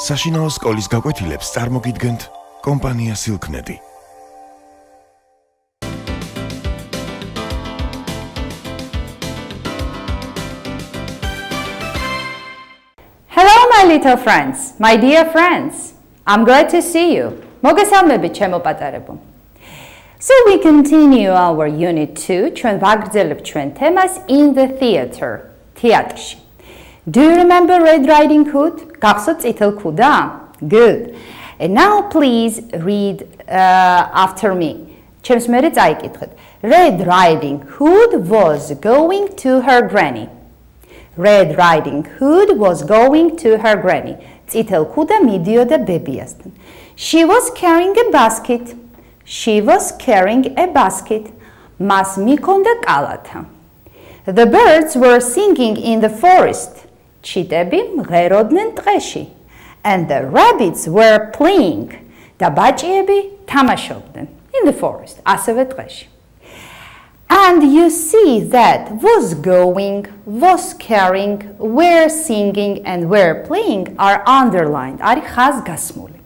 საშინაო სკოლის გაკვეთილებს წარმოგიდგენთ კომპანია Silknet. Hello my little friends, my dear friends. I'm glad to see you. მოგესალმებით ჩემო პატარებო. So we continue our unit 2, ჩვენ ვაგრძელებთ ჩვენ თემას in the theater, თეატრში. Do you remember Red Riding Hood? გახსოვთ წითელ ქუდა? Good. And now please read after me. ჩემს მერე წაიკითხეთ. Red Riding Hood was going to her granny. Red Riding Hood was going to her granny. წითელ ქუდა მიდიოდა ბებიასთან. She was carrying a basket. She was carrying a basket. მას მიქონდა კალათა. The birds were singing in the forest. ჩიტები მღეროდნენ ტყეში. And the rabbits were playing. და ბაჭიები თამაშობდნენ in the forest. ასევე ტყეში. And you see that was going, was carrying, were singing and were playing are underlined. არის ხაზგასმული.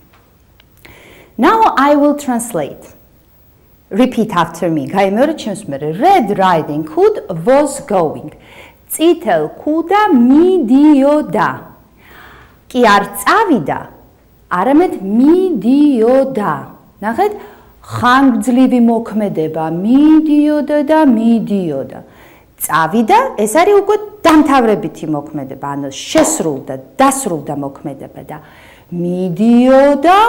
Now I will translate. Repeat after me. გაიმეორე ჩემს მერე. Red Riding Hood was going. წითელ ქუდა მიდიოდა. კი არ წავიდა, არამედ მიდიოდა. ნახეთ, ხანგრძლივი მოქმედება მიდიოდა და მიდიოდა. წავიდა, ეს არის უკვე დამთავრებითი მოქმედება, ანუ შესრულდა, დასრულდა მოქმედება და მიდიოდა,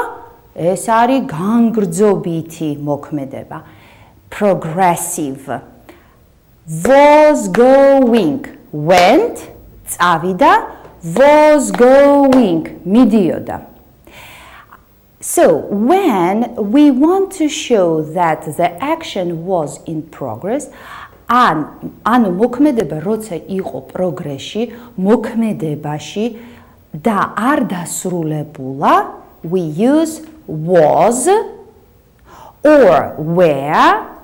ეს არის განგრძობითი მოქმედება. Progressive. Was going. Went. წავიდა. Was going. მიდიოდა. So, when we want to show that the action was in progress, ანუ მოქმედება როცა იყო პროგრესში, მოქმედებაში და არ დასრულებულა, we use was or were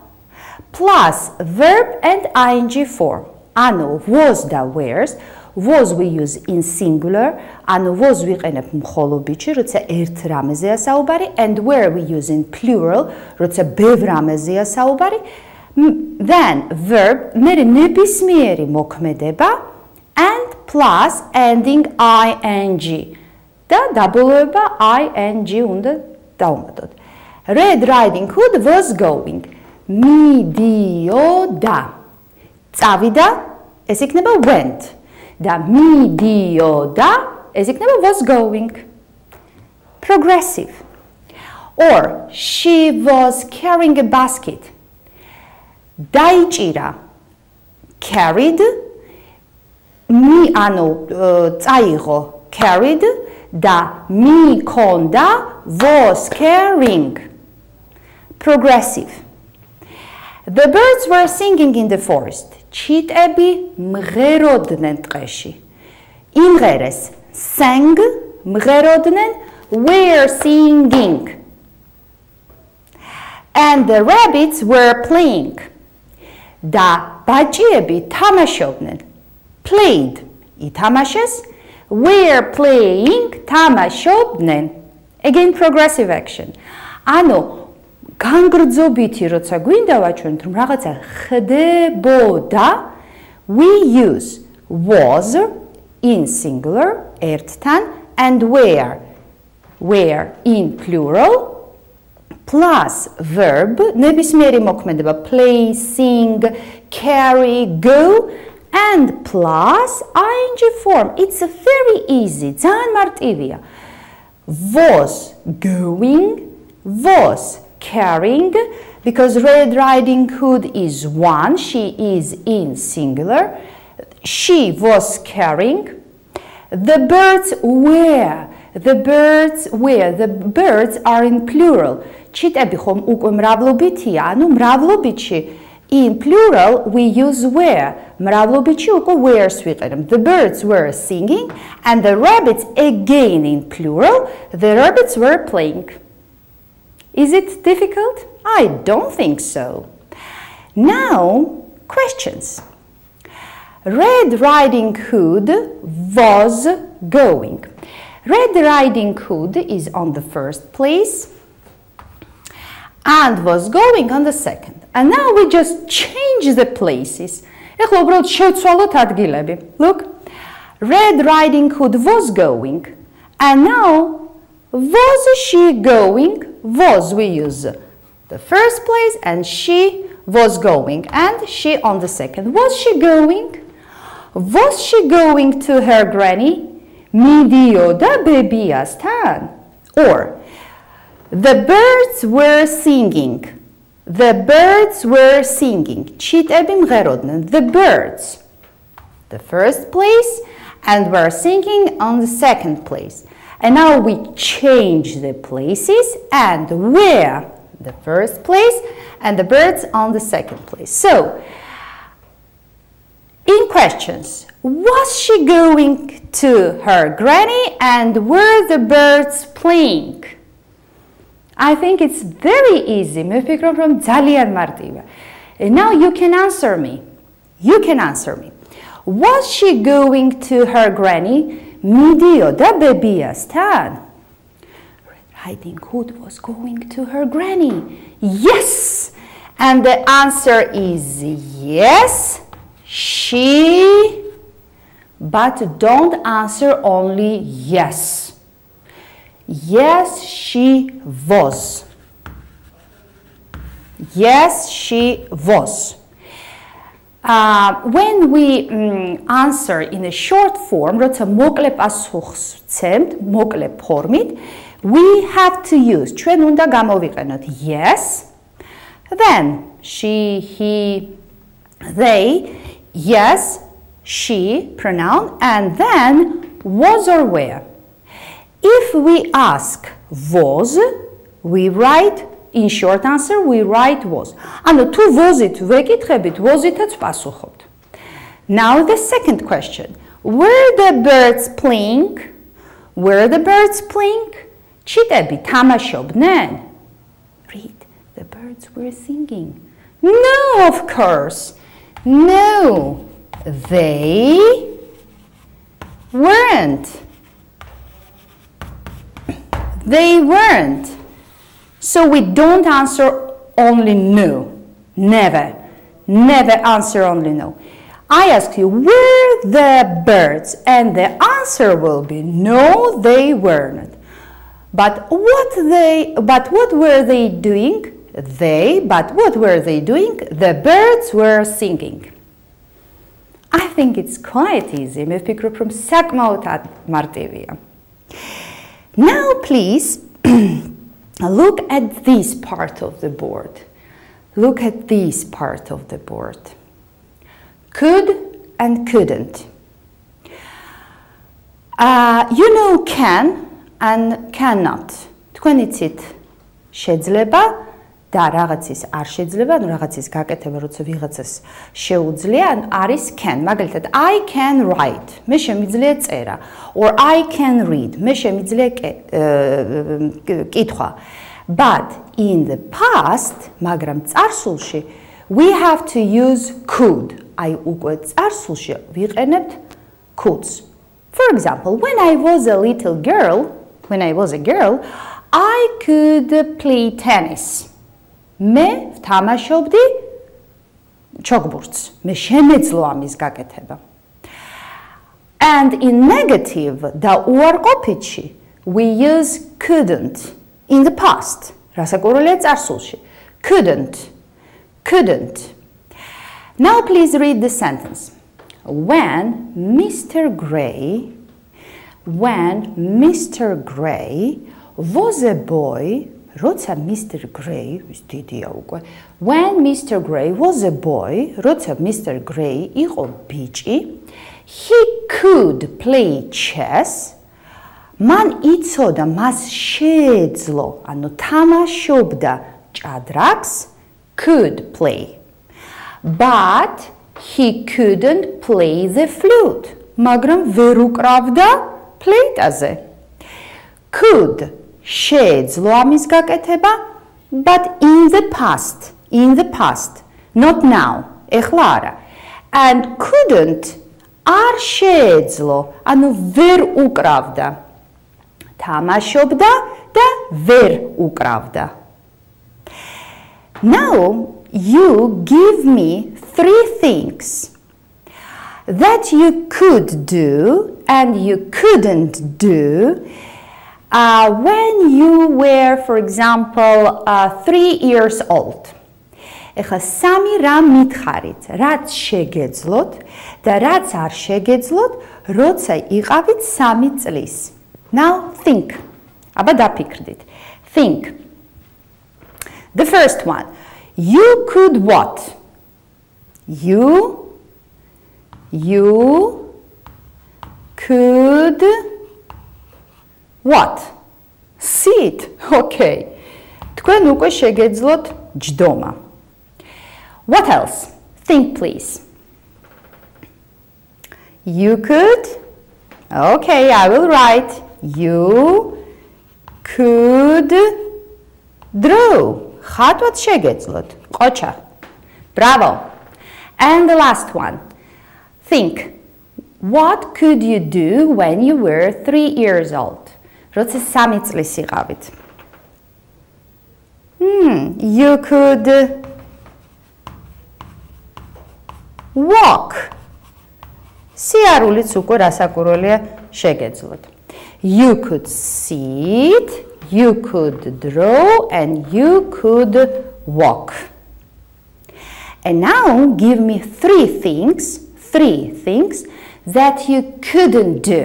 plus verb and ing form. ანუ was და were's, was we use in singular, ანუ was ვიყენებ მხოლობითში, როცა ერთ რამეზეა საუბარი, and were we use in plural, როცა ბევრ რამეზეა საუბარი. Then verb მერე ნებისმიერი მოქმედება and plus ending ing. და დაბოლოება ing უნდა დავუმატოთ. Red Riding Hood was going. მიდიოდა. წავიდა, ეს იქნება went. და მიდიოდა, ეს იქნება was going. Progressive. Or she was carrying a basket. დაიჭირა. Carried. ანუ წაიღო. Carried. და მიქონდა was carrying. Progressive. The birds were singing in the forest. ჩიტები მღეროდნენ ტყეში. იმღერეს sang, მღეროდნენ, were singing. And the rabbits were playing. და ბაჭიები თამაშობდნენ. Played, ითამაშეს, were playing, თამაშობდნენ. Again, progressive action. ანუ განგრძობითი როცა გვინდა ვაჩვენოთ რომ რაღაცა ხდებოდა, we use was in singular ერთთან and were in plural plus verb ნებისმიერი მოქმედება play, sing, carry, go and plus ing form. It's very easy. ძალიან მარტივია. Was going, was carrying, because Red Riding Hood is one, she is in singular, she was carrying, the birds were are in plural. ჩიტები ხომ უკვე მრავლობითია, ანუ მრავლობითში in plural we use were. მრავლობითში უკვე were's ვიყენებ. The birds were singing and the rabbits again in plural, the rabbits were playing. Is it difficult? I don't think so. Now, questions. Red Riding Hood was going. Red Riding Hood is on the first place and was going on the second. And now we just change the places. Look, Red Riding Hood was going, and now was she going? Was, we use the first place, and she was going, and she on the second. Was she going? Was she going to her granny? Midioda bebiastan. Or the birds were singing. The birds were singing. The birds. The first place, and we're singing on the second place. And now we change the places, and where the first place and the birds on the second place. So, in questions, was she going to her granny, and were the birds playing? I think it's very easy. And now you can answer me. You can answer me. Was she going to her granny? Midioda bebiastan. Red Riding Hood was going to her granny. Yes! And the answer is yes, she. But don't answer only yes. Yes, she was. Yes, she was. When we answer in a short form, we have to use yes, then she, he, they, yes, she, pronoun, and then was or were. If we ask was, we write in short answer, we write was. And to was it, vekitrebit, was it at pasuchot. Now the second question. Were the birds playing? Were the birds playing? Chitebi tamashobnen. Read, the birds were singing. No, of course. No, they weren't. They weren't. So we don't answer only no. Never. Never answer only no. I ask you, were the birds? And the answer will be no, they weren't. But what were they doing? But what were they doing? The birds were singing. I think it's quite easy. Now please look at this part of the board. Look at this part of the board. Could and couldn't. You know can and cannot. თქვენიცით შეძლება და რაღაცის არ შეძლება, ანუ რაღაცის გაკეთება, როცა ვიღაცას შეუძლია, ან არის can. მაგალითად, I can write. მე შემიძლია წერა. Or I can read. მე შემიძლია კითხვა. But in the past, მაგრამ წარსულში, we have to use could. აი უკვე წარსულში ვიყენებთ coulds. For example, when I was a little girl, I could play tennis. მე ვთამაშობდი ჩოგბურთს. მე შემეძლო ამის გაკეთება. And in negative, და უარყოფითში, we use couldn't in the past. რასაკვირველია წარსულში. Couldn't. Now please read the sentence. When Mr. Gray was a boy, როცა Mr. Gray, when Mr. Gray was a boy, როცა Mr. Gray იყო ბიჭი, he could play chess. მან იცოდა, მას შეეძლო, ანუ თამაშობდა ჭადრაკს, could play. But he couldn't play the flute. მაგრამ ვერ უკრავდა ფლეიტაზე. Could შეეძლო ამის გაკეთება, but in the past, not now, ეხლა არა. And couldn't არ შეეძლო, ანუ ვერ უკრავდა. თამაშობდა და ვერ უკრავდა. Now you give me 3 things that you could do and you couldn't do when you were, for example, 3 years old. ეხლა 3 რამ მითხარით, რაც შეგეძლოთ და რაც არ შეგეძლოთ, როცა იყავით 3 წლის. Now think. აბა დაფიქრდით. Think. The first one. You could what? You could what? Sit. Okay. თქვენ უკვე შეგეძლოთ ჯდომა. What else? Think, please. You could. Okay, I will write. You could draw. ხატვაც შეგეძლოთ. ყოჩა. Bravo. And the last one. Think. What could you do when you were 3 years old? როცა 3 წლის იყავით. You could walk. სიარულიც უკვე რასაკვირველია შეგეძლოთ. You could sit, you could draw, and you could walk. And now give me 3 things that you couldn't do.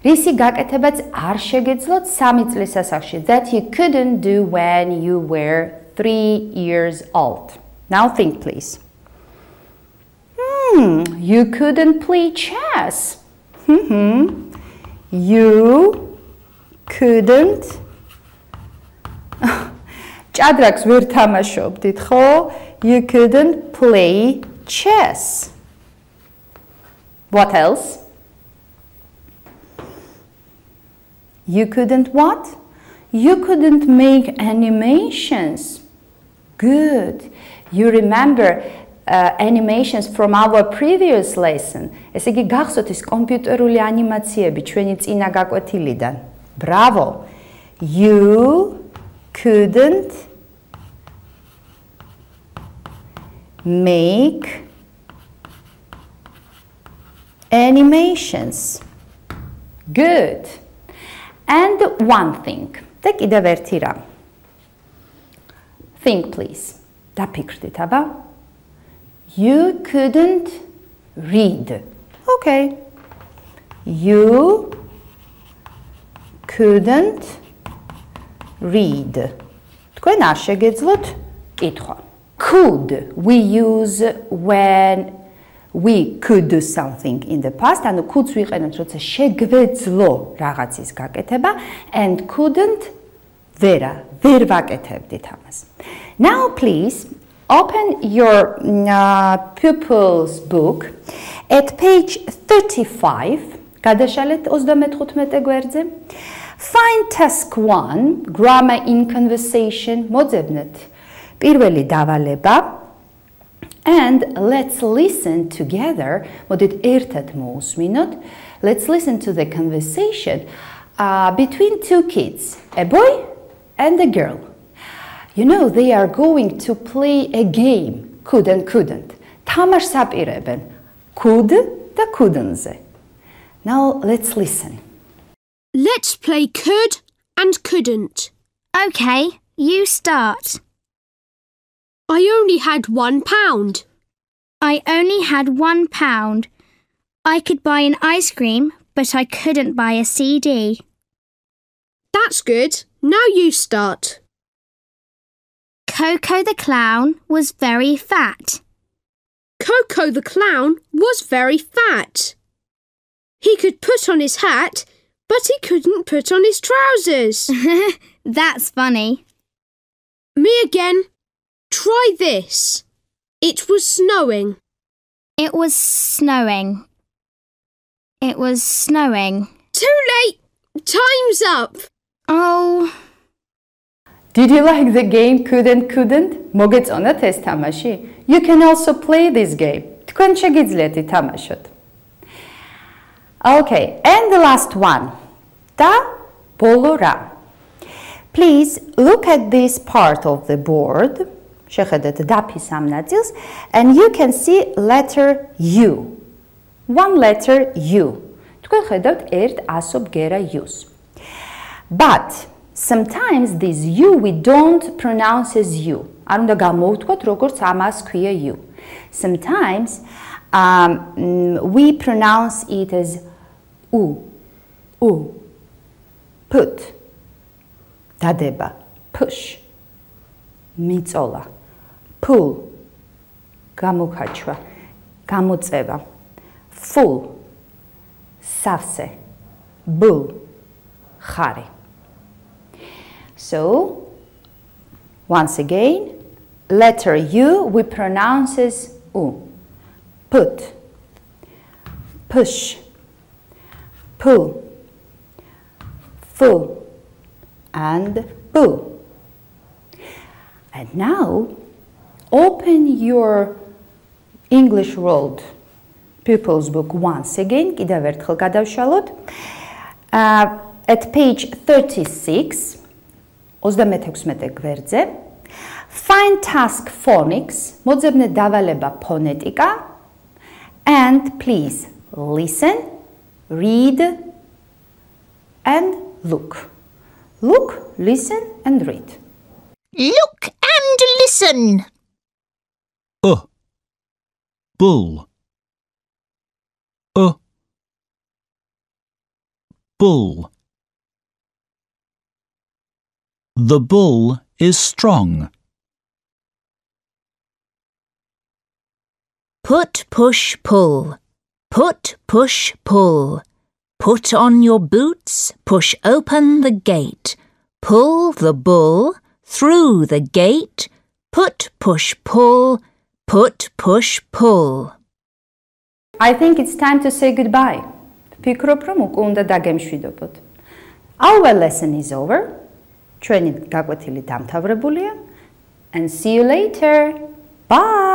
რისი გაკეთებაც არ შეგეძლოთ 3 წლის ასაკში, that you couldn't do when you were 3 years old. Now think, please. You couldn't play chess. You couldn't. ჭადრაკს ვერ თამაშობდით, ხო? You couldn't play chess. What else? You couldn't what? You couldn't make animations. Good. You remember animations from our previous lesson. ესე იგი გახსოვთ ის კომპიუტერული ანიმაციები ჩვენი წინა გაკვეთილიდან. Bravo. You couldn't make animations. Good. And one thing. და კიდევ ერთი რამ. Think, please. დაფიქრდით, აბა. You couldn't read. Okay. You couldn't read. თქვენ არ შეგეძლოთ კითხვა. Could we use when we could do something in the past, ანუ could-ს ვიყენებთ, როცა შეგვეძლო რაღაცის გაკეთება, and couldn't ვერ ვაკეთებდით ამას. Now please open your pupils book at page 35. გადაშალეთ 35 გვერდზე. Find task 1, grammar in conversation. მოძებნეთ პირველი დავალება. And let's listen together. მოდით ერთად მოусმინოთ. Let's listen to the conversation between 2 kids, a boy and a girl. You know, they are going to play a game. Could and couldn't. თამაშს აპირებენ. Could და couldn't-ზე. Now let's listen. Let's play could and couldn't. Okay, you start. I only had £1. I only had £1. I could buy an ice cream, but I couldn't buy a CD. That's good. Now you start. Coco the clown was very fat. Coco the clown was very fat. He could put on his hat, but he couldn't put on his trousers. That's funny. Me again. Try this. It was snowing. It was snowing. It was snowing. Too late. Time's up. Oh. Did you like the game Could and Couldn't? მოგეწონათ ეს თამაში? You can also play this game. თქვენ შეგიძლიათ ითამაშოთ. Okay, and the last one. და ბოლო რა. Please look at this part of the board. შეხედეთ დაფის ამ ნაწილს and you can see letter U. One letter U. თქვენ ხედავთ ერთ ასო ბგერა U-ს. But sometimes this U we don't pronounce as U. არ უნდა გამოვთქვათ როგორც ამას ქვია U. Sometimes we pronounce it as U. U. Put. დადება. Push. მიწოლა. Pull. გამოკაჩვა. გამოწევა. Full. სავსე. Bull. ხარი. So, once again, letter U we pronounce as U. Put. Push. Pull. Full. And bull. And now, open your English World Pupils book once again. კიდევ ერთხელ გადავშალოთ. At page 36, 36 გვერდზე. Find task phonics, მოძებნე დავალება ფონეტიკა. And please listen, read, and look. Look, listen, and read. Look and listen. Bull. Bull. The bull is strong. Put, push, pull. Put, push, pull. Put on your boots, push open the gate. Pull the bull through the gate. Put, push, pull. Put, push, pull. I think it's time to say goodbye. ფიქრობ, რომ უკვე უნდა დაგემშვიდობოთ. Our lesson is over. ჩვენი გაკვეთილი დამთავრებულია. And see you later. Bye!